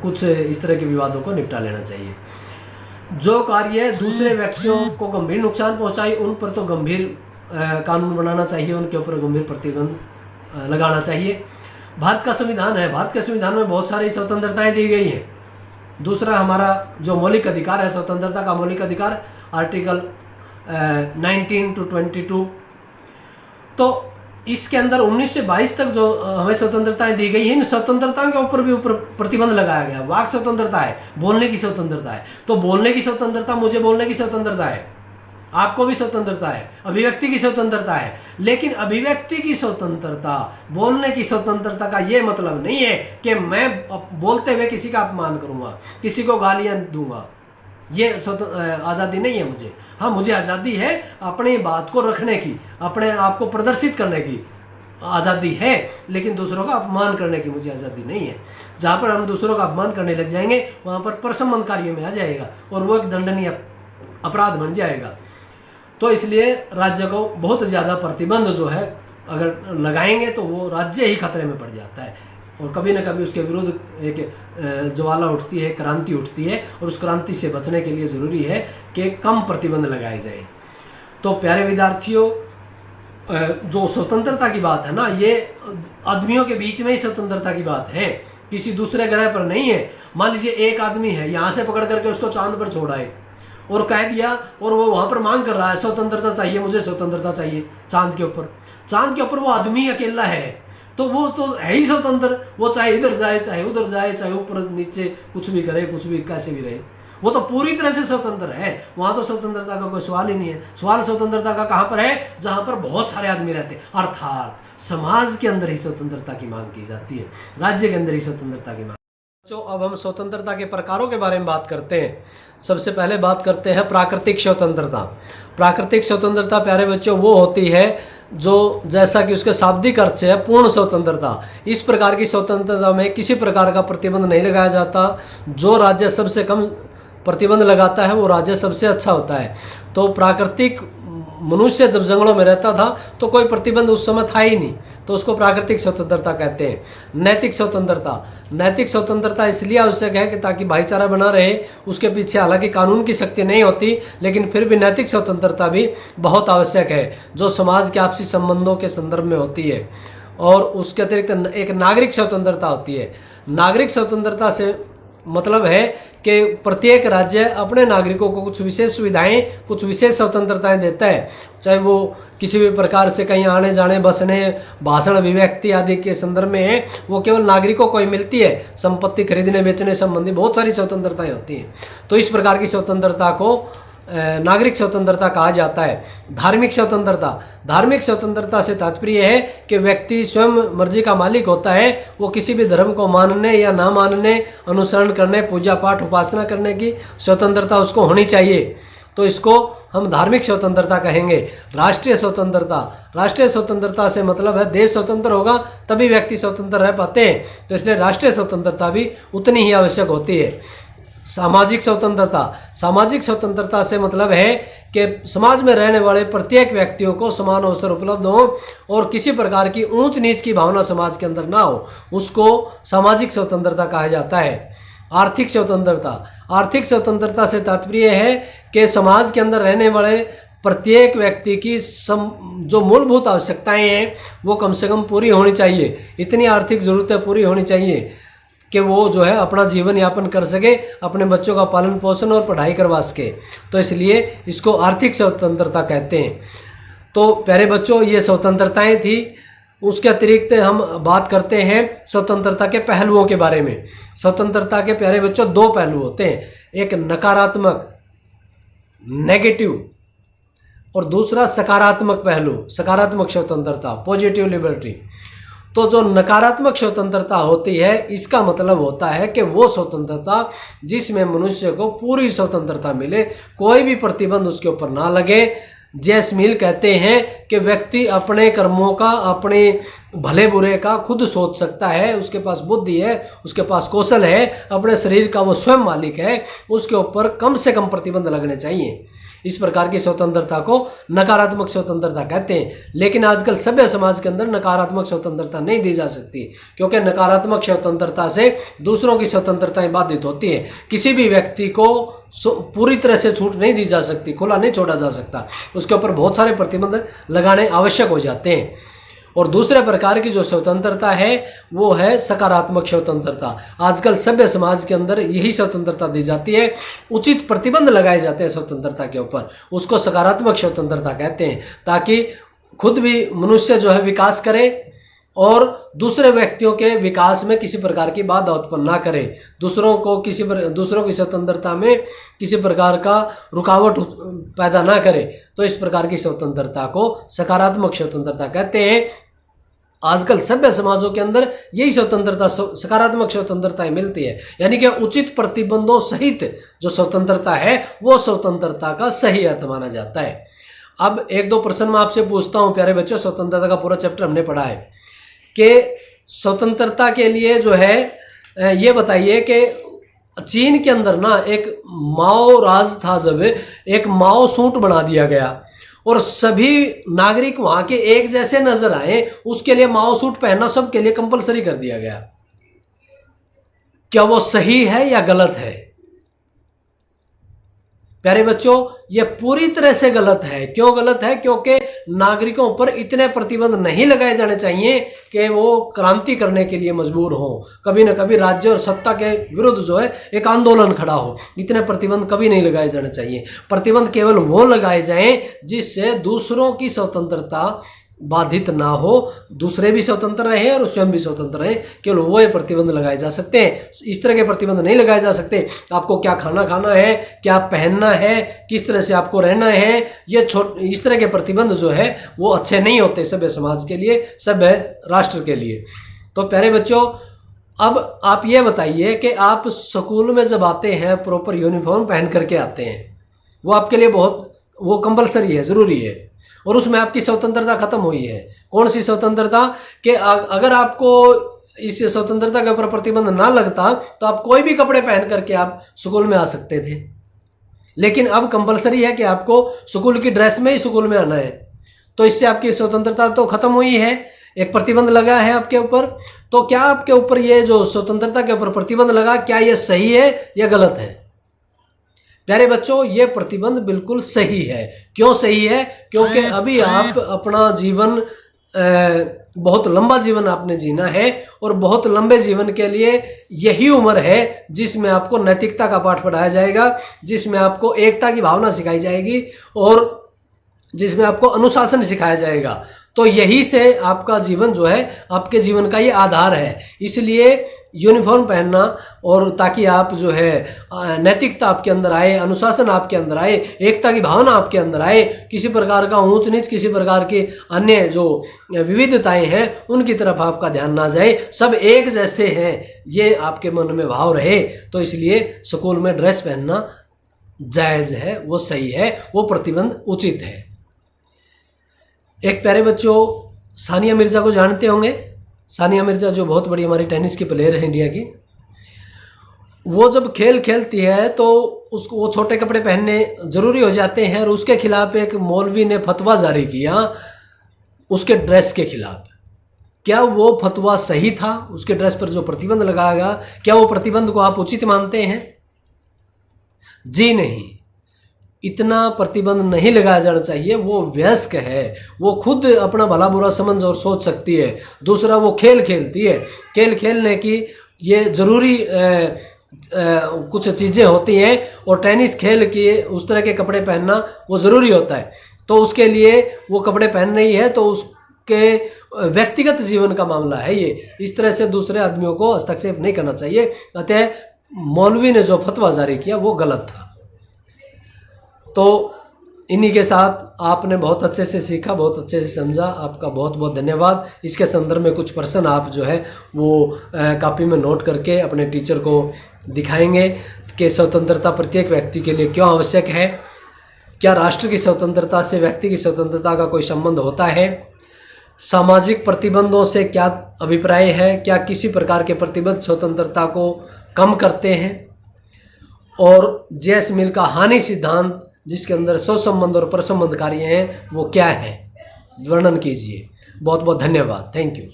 कुछ इस तरह के विवादों को निपटा लेना चाहिए। जो कार्य दूसरे व्यक्तियों को गंभीर नुकसान पहुंचाए उन पर तो गंभीर कानून बनाना चाहिए, उनके ऊपर गंभीर प्रतिबंध लगाना चाहिए। भारत का संविधान है, भारत के संविधान में बहुत सारी स्वतंत्रताएं दी गई हैं। दूसरा हमारा जो मौलिक अधिकार है, स्वतंत्रता का मौलिक अधिकार, आर्टिकल 19 to 22, तो इसके अंदर 19 से 22 तक जो हमें स्वतंत्रताएं दी गई है, इन स्वतंत्रताओं के ऊपर भी ऊपर प्रतिबंध लगाया गया। वाक स्वतंत्रता है, बोलने की स्वतंत्रता है, तो बोलने की स्वतंत्रता, मुझे बोलने की स्वतंत्रता है, आपको भी स्वतंत्रता है, अभिव्यक्ति की स्वतंत्रता है। लेकिन अभिव्यक्ति की स्वतंत्रता, बोलने की स्वतंत्रता का यह मतलब नहीं है कि मैं बोलते हुए किसी का अपमान करूंगा, किसी को गालियां दूंगा। ये आज़ादी नहीं है मुझे। हाँ, मुझे आज़ादी है अपनी बात को रखने की, अपने आप को प्रदर्शित करने की आज़ादी है, लेकिन दूसरों का अपमान करने की मुझे आज़ादी नहीं है। जहाँ पर हम दूसरों का अपमान करने लग जाएंगे वहाँ पर प्रशमन कार्यों में आ जाएगा और वो एक दंडनीय अपराध बन जाएगा। तो इसलिए राज्य को बहुत ज़्यादा प्रतिबंध जो है अगर लगाएंगे तो वो राज्य ही खतरे में पड़ जाता है और कभी ना कभी उसके विरुद्ध एक ज्वाला उठती है, क्रांति उठती है, और उस क्रांति से बचने के लिए ज़रूरी है कि कम प्रतिबंध लगाए जाए। तो प्यारे विद्यार्थियों, जो स्वतंत्रता की बात है ना, ये आदमियों के बीच में ही स्वतंत्रता की बात है, किसी दूसरे ग्रह पर नहीं है। मान लीजिए एक आदमी है, यहाँ से पकड़ करके उसको चांद पर छोड़ाए और कह दिया, और वो वहां पर मांग कर रहा है स्वतंत्रता चाहिए, मुझे स्वतंत्रता चाहिए। चांद के ऊपर वो आदमी अकेला है, तो वो तो है ही स्वतंत्र। वो चाहे इधर जाए, चाहे उधर जाए, चाहे ऊपर नीचे कुछ भी करे, कुछ भी कैसे भी रहे, वो तो पूरी तरह से स्वतंत्र है। वहां तो स्वतंत्रता का कोई सवाल ही नहीं है। सवाल स्वतंत्रता का कहां पर है? जहां पर बहुत सारे आदमी रहते हैं, अर्थात समाज के अंदर ही स्वतंत्रता की मांग की जाती है, राज्य के अंदर ही स्वतंत्रता की मांग। तो अब हम स्वतंत्रता के प्रकारों के बारे में बात करते हैं। सबसे पहले बात करते हैं प्राकृतिक स्वतंत्रता। प्राकृतिक स्वतंत्रता प्यारे बच्चों वो होती है जो, जैसा कि उसके शाब्दिक अर्थ से है, पूर्ण स्वतंत्रता। इस प्रकार की स्वतंत्रता में किसी प्रकार का प्रतिबंध नहीं लगाया जाता। जो राज्य सबसे कम प्रतिबंध लगाता है वो राज्य सबसे अच्छा होता है। तो प्राकृतिक मनुष्य जब जंगलों में रहता था तो कोई प्रतिबंध उस समय था ही नहीं, तो उसको प्राकृतिक स्वतंत्रता कहते हैं। नैतिक स्वतंत्रता, नैतिक स्वतंत्रता इसलिए आवश्यक है कि ताकि भाईचारा बना रहे। उसके पीछे हालांकि कानून की शक्ति नहीं होती, लेकिन फिर भी नैतिक स्वतंत्रता भी बहुत आवश्यक है, जो समाज के आपसी संबंधों के संदर्भ में होती है। और उसके अतिरिक्त एक नागरिक स्वतंत्रता होती है। नागरिक स्वतंत्रता से मतलब है कि प्रत्येक राज्य अपने नागरिकों को कुछ विशेष सुविधाएं, कुछ विशेष स्वतंत्रताएं देता है, चाहे वो किसी भी प्रकार से कहीं आने जाने, बसने, भाषण, अभिव्यक्ति आदि के संदर्भ में है, वो केवल नागरिकों को ही मिलती है। संपत्ति खरीदने बेचने संबंधी बहुत सारी स्वतंत्रताएं होती हैं। तो इस प्रकार की स्वतंत्रता को नागरिक स्वतंत्रता कहा जाता है। धार्मिक स्वतंत्रता, धार्मिक स्वतंत्रता से तात्पर्य है कि व्यक्ति स्वयं मर्जी का मालिक होता है। वो किसी भी धर्म को मानने या ना मानने, अनुसरण करने, पूजा पाठ, उपासना करने की स्वतंत्रता उसको होनी चाहिए। तो इसको हम धार्मिक स्वतंत्रता कहेंगे। राष्ट्रीय स्वतंत्रता, राष्ट्रीय स्वतंत्रता से मतलब है देश स्वतंत्र होगा तभी व्यक्ति स्वतंत्र रह पाते हैं, तो इसलिए राष्ट्रीय स्वतंत्रता भी उतनी ही आवश्यक होती है। सामाजिक स्वतंत्रता, सामाजिक स्वतंत्रता से मतलब है कि समाज में रहने वाले प्रत्येक व्यक्तियों को समान अवसर उपलब्ध हो और किसी प्रकार की ऊंच नीच की भावना समाज के अंदर ना हो, उसको सामाजिक स्वतंत्रता कहा जाता है। आर्थिक स्वतंत्रता, आर्थिक स्वतंत्रता से तात्पर्य है कि समाज के अंदर रहने वाले प्रत्येक व्यक्ति की जो मूलभूत आवश्यकताएं हैं वो कम से कम पूरी होनी चाहिए। इतनी आर्थिक जरूरतें पूरी होनी चाहिए कि वो जो है अपना जीवन यापन कर सके, अपने बच्चों का पालन पोषण और पढ़ाई करवा सके। तो इसलिए इसको आर्थिक स्वतंत्रता कहते हैं। तो प्यारे बच्चों, ये स्वतंत्रताएं थी। उसके अतिरिक्त हम बात करते हैं स्वतंत्रता के पहलुओं के बारे में। स्वतंत्रता के प्यारे बच्चों दो पहलू होते हैं, एक नकारात्मक नेगेटिव और दूसरा सकारात्मक पहलू, सकारात्मक स्वतंत्रता, पॉजिटिव लिबर्टी। तो जो नकारात्मक स्वतंत्रता होती है, इसका मतलब होता है कि वो स्वतंत्रता जिसमें मनुष्य को पूरी स्वतंत्रता मिले, कोई भी प्रतिबंध उसके ऊपर ना लगे। जेम्स मिल कहते हैं कि व्यक्ति अपने कर्मों का, अपने भले बुरे का खुद सोच सकता है, उसके पास बुद्धि है, उसके पास कौशल है, अपने शरीर का वो स्वयं मालिक है, उसके ऊपर कम से कम प्रतिबंध लगने चाहिए। इस प्रकार की स्वतंत्रता को नकारात्मक स्वतंत्रता कहते हैं। लेकिन आजकल सभ्य समाज के अंदर नकारात्मक स्वतंत्रता नहीं दी जा सकती, क्योंकि नकारात्मक स्वतंत्रता से दूसरों की स्वतंत्रताएं बाधित होती है। किसी भी व्यक्ति को पूरी तरह से छूट नहीं दी जा सकती, खुला नहीं छोड़ा जा सकता, उसके ऊपर बहुत सारे प्रतिबंध लगाने आवश्यक हो जाते हैं। और दूसरे प्रकार की जो स्वतंत्रता है वो है सकारात्मक स्वतंत्रता। आजकल सभ्य समाज के अंदर यही स्वतंत्रता दी जाती है, उचित प्रतिबंध लगाए जाते हैं स्वतंत्रता के ऊपर, उसको सकारात्मक स्वतंत्रता कहते हैं, ताकि खुद भी मनुष्य जो है विकास करे और दूसरे व्यक्तियों के विकास में किसी प्रकार की बाधा उत्पन्न ना करे, दूसरों की स्वतंत्रता में किसी प्रकार का रुकावट पैदा ना करे। तो इस प्रकार की स्वतंत्रता को सकारात्मक स्वतंत्रता कहते हैं। आजकल सभ्य समाजों के अंदर यही स्वतंत्रता, सकारात्मक स्वतंत्रताएं मिलती है, यानी कि उचित प्रतिबंधों सहित जो स्वतंत्रता है वो स्वतंत्रता का सही अर्थ माना जाता है। अब एक दो प्रश्न मैं आपसे पूछता हूं प्यारे बच्चों, स्वतंत्रता का पूरा चैप्टर हमने पढ़ा है कि स्वतंत्रता के लिए जो है ये बताइए कि चीन के अंदर ना एक माओ राज था, जब एक माओ सूट बना दिया गया और सभी नागरिक वहां के एक जैसे नजर आए, उसके लिए माओ सूट पहनना सबके लिए कंपलसरी कर दिया गया। क्या वो सही है या गलत है? प्यारे बच्चों, यह पूरी तरह से गलत है। क्यों गलत है? क्योंकि नागरिकों पर इतने प्रतिबंध नहीं लगाए जाने चाहिए कि वो क्रांति करने के लिए मजबूर हो, कभी ना कभी राज्य और सत्ता के विरुद्ध जो है एक आंदोलन खड़ा हो। इतने प्रतिबंध कभी नहीं लगाए जाने चाहिए। प्रतिबंध केवल वो लगाए जाएं जिससे दूसरों की स्वतंत्रता बाधित ना हो, दूसरे भी स्वतंत्र रहे और स्वयं भी स्वतंत्र रहे, केवल वो प्रतिबंध लगाए जा सकते हैं। इस तरह के प्रतिबंध नहीं लगाए जा सकते। आपको क्या खाना है, क्या पहनना है, किस तरह से आपको रहना है, ये इस तरह के प्रतिबंध जो है वो अच्छे नहीं होते सभ्य समाज के लिए, सभ्य राष्ट्र के लिए। तो प्यारे बच्चों, अब आप ये बताइए कि आप स्कूल में जब आते हैं प्रॉपर यूनिफॉर्म पहन करके आते हैं, वो आपके लिए वो कंपलसरी है, जरूरी है, और उसमें आपकी स्वतंत्रता खत्म हुई है। कौन सी स्वतंत्रता? कि अगर आपको इस स्वतंत्रता के ऊपर प्रतिबंध ना लगता तो आप कोई भी कपड़े पहन करके आप स्कूल में आ सकते थे, लेकिन अब कंपलसरी है कि आपको स्कूल की ड्रेस में ही स्कूल में आना है। तो इससे आपकी स्वतंत्रता तो खत्म हुई है, एक प्रतिबंध लगा है आपके ऊपर। तो क्या आपके ऊपर ये जो स्वतंत्रता के ऊपर प्रतिबंध लगा, क्या ये सही है या गलत है? प्यारे बच्चों, ये प्रतिबंध बिल्कुल सही है। क्यों सही है? क्योंकि अभी आप अपना जीवन, बहुत लंबा जीवन आपने जीना है, और बहुत लंबे जीवन के लिए यही उम्र है जिसमें आपको नैतिकता का पाठ पढ़ाया जाएगा, जिसमें आपको एकता की भावना सिखाई जाएगी और जिसमें आपको अनुशासन सिखाया जाएगा। तो यही से आपका जीवन जो है, आपके जीवन का ये आधार है। इसलिए यूनिफॉर्म पहनना, और ताकि आप जो है नैतिकता आपके अंदर आए, अनुशासन आपके अंदर आए, एकता की भावना आपके अंदर आए, किसी प्रकार का ऊंच नीच, किसी प्रकार की अन्य जो विविधताएं हैं उनकी तरफ आपका ध्यान ना जाए, सब एक जैसे हैं, ये आपके मन में भाव रहे। तो इसलिए स्कूल में ड्रेस पहनना जायज है, वो सही है, वो प्रतिबंध उचित है। एक प्यारे बच्चों, सानिया मिर्जा को जानते होंगे। सानिया मिर्जा जो बहुत बड़ी हमारी टेनिस की प्लेयर है इंडिया की, वो जब खेल खेलती है तो उसको वो छोटे कपड़े पहनने जरूरी हो जाते हैं, और उसके खिलाफ एक मौलवी ने फतवा जारी किया उसके ड्रेस के खिलाफ। क्या वो फतवा सही था? उसके ड्रेस पर जो प्रतिबंध लगाया गया, क्या वो प्रतिबंध को आप उचित मानते हैं? जी नहीं, इतना प्रतिबंध नहीं लगाया जाना चाहिए। वो वयस्क है, वो खुद अपना भला बुरा समझ और सोच सकती है। दूसरा, वो खेल खेलती है, खेल खेलने की ये जरूरी कुछ चीज़ें होती हैं, और टेनिस खेल के उस तरह के कपड़े पहनना वो ज़रूरी होता है। तो उसके लिए वो कपड़े पहन रही है, तो उसके व्यक्तिगत जीवन का मामला है ये। इस तरह से दूसरे आदमियों को हस्तक्षेप नहीं करना चाहिए। अतः मौलवी ने जो फतवा जारी किया वो गलत था। तो इन्हीं के साथ आपने बहुत अच्छे से सीखा, बहुत अच्छे से समझा, आपका बहुत बहुत धन्यवाद। इसके संदर्भ में कुछ प्रश्न आप जो है वो कॉपी में नोट करके अपने टीचर को दिखाएंगे कि स्वतंत्रता प्रत्येक व्यक्ति के लिए क्यों आवश्यक है, क्या राष्ट्र की स्वतंत्रता से व्यक्ति की स्वतंत्रता का कोई संबंध होता है, सामाजिक प्रतिबंधों से क्या अभिप्राय है, क्या किसी प्रकार के प्रतिबंध स्वतंत्रता को कम करते हैं, और जेएस मिल का हानि सिद्धांत जिसके अंदर स्वसंबंध और परसंबंध कार्य हैं वो क्या है, वर्णन कीजिए। बहुत बहुत धन्यवाद। Thank you.